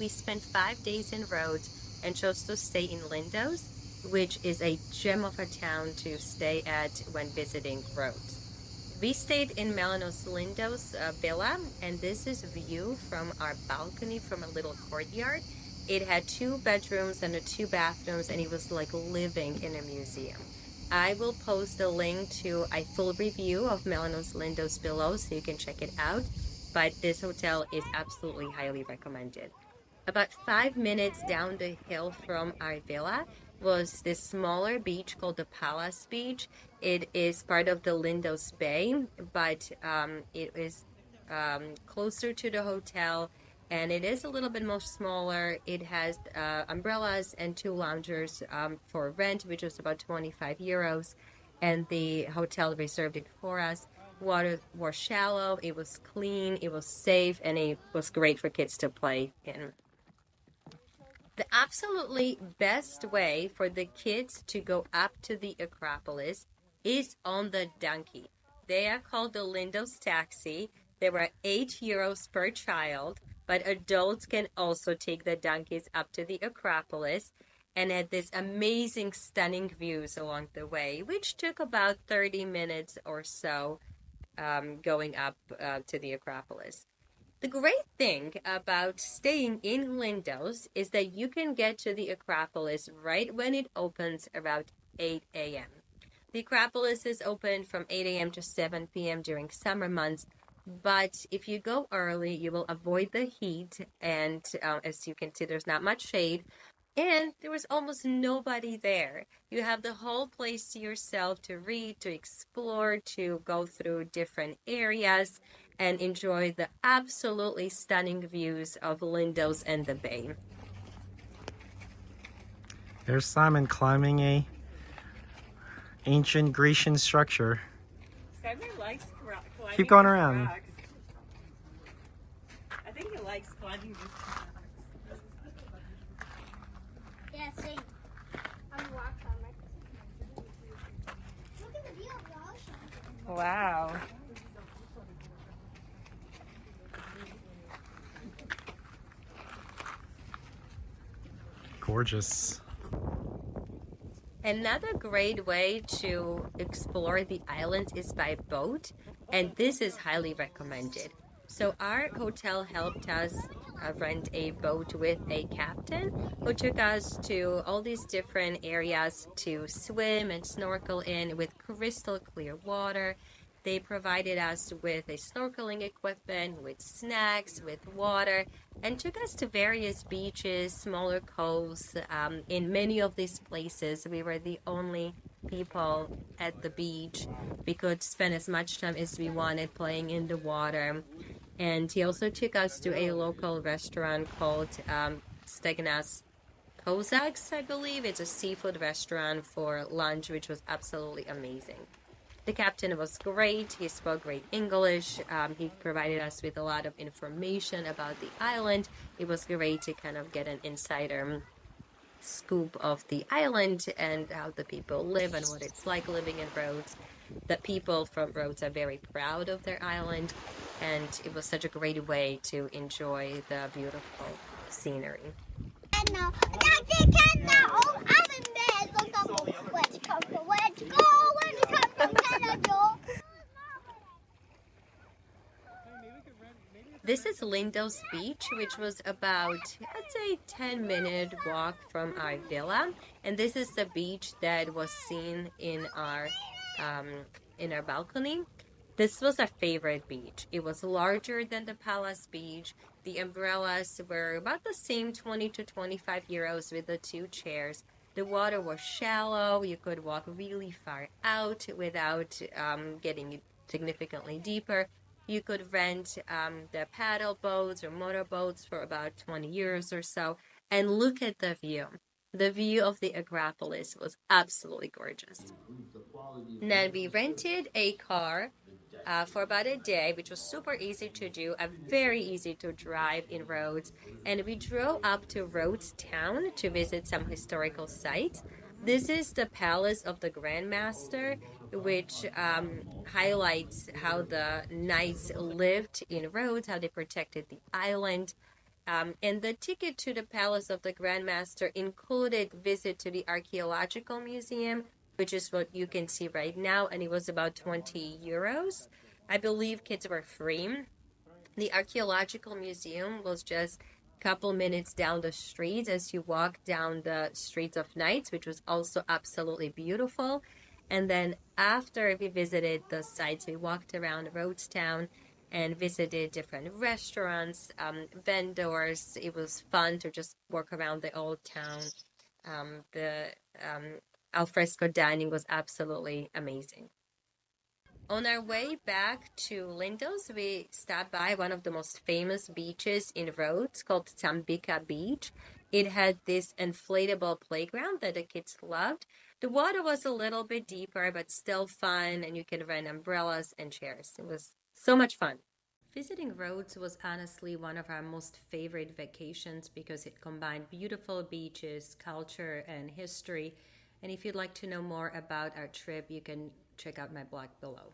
we spent 5 days in Rhodes and chose to stay in Lindos, which is a gem of a town to stay at when visiting Rhodes. We stayed in Melenos Lindos villa, and this is view from our balcony from a little courtyard. It had two bedrooms and two bathrooms, and it was like living in a museum. I will post a link to a full review of Melenos Lindos below so you can check it out. But this hotel is absolutely highly recommended. About 5 minutes down the hill from our villa was this smaller beach called the Palace Beach. It is part of the Lindos Bay, but it is closer to the hotel and it is a little bit more smaller. It has umbrellas and two loungers for rent, which was about 25 euros, and the hotel reserved it for us. Water was shallow, it was clean, it was safe, and it was great for kids to play in. The absolutely best way for the kids to go up to the Acropolis is on the donkey. They are called the Lindos Taxi. They were 8 euros per child, but adults can also take the donkeys up to the Acropolis and had these amazing, stunning views along the way, which took about 30 minutes or so going up to the Acropolis. The great thing about staying in Lindos is that you can get to the Acropolis right when it opens around 8 a.m. The Acropolis is open from 8 a.m. to 7 p.m. during summer months, but if you go early, you will avoid the heat, and as you can see, there's not much shade, and there was almost nobody there. You have the whole place to yourself to read, to explore, to go through different areas, and enjoy the absolutely stunning views of Lindos and the bay. There's Simon climbing a ancient Grecian structure. Simon likes climbing. Keep going around. Rocks. I think he likes climbing these rocks. Yeah, same. I'm a rock climber. Look at the view of the ocean. Wow. Gorgeous. Another great way to explore the island is by boat, and this is highly recommended. So our hotel helped us rent a boat with a captain who took us to all these different areas to swim and snorkel in with crystal clear water. They provided us with a snorkeling equipment, with snacks, with water, and took us to various beaches, smaller coves. In many of these places, we were the only people at the beach. We could spend as much time as we wanted playing in the water. And he also took us to a local restaurant called Stegnas Kozaks, I believe. It's a seafood restaurant for lunch, which was absolutely amazing. The captain was great. He spoke great English. He provided us with a lot of information about the island. It was great to kind of get an insider scoop of the island and how the people live and what it's like living in Rhodes. The people from Rhodes are very proud of their island, and it was such a great way to enjoy the beautiful scenery. This is Lindos Beach, which was about, I'd say, 10-minute walk from our villa, and this is the beach that was seen in our balcony. This was our favorite beach. It was larger than the Palace Beach. The umbrellas were about the same, 20 to 25 euros with the two chairs. The water was shallow. You could walk really far out without getting significantly deeper. You could rent the paddle boats or motorboats for about 20 euros or so. And look at the view. The view of the Acropolis was absolutely gorgeous. Then we rented a car for about a day, which was super easy to do, very easy to drive in Rhodes. And we drove up to Rhodes town to visit some historical sites. This is the Palace of the Grandmaster, which highlights how the knights lived in Rhodes, how they protected the island. And the ticket to the Palace of the Grand Master included visit to the Archaeological Museum, which is what you can see right now, and it was about 20 euros. I believe kids were free. The Archaeological Museum was just a couple minutes down the street as you walk down the streets of Knights, which was also absolutely beautiful. And then after we visited the sites, we walked around Rhodes town and visited different restaurants, vendors. It was fun to just walk around the old town. The alfresco dining was absolutely amazing. On our way back to Lindos, we stopped by one of the most famous beaches in Rhodes called Tambica Beach. It had this inflatable playground that the kids loved. The water was a little bit deeper, but still fun, and you can rent umbrellas and chairs. It was so much fun. Visiting Rhodes was honestly one of our most favorite vacations because it combined beautiful beaches, culture, and history. And if you'd like to know more about our trip, you can check out my blog below.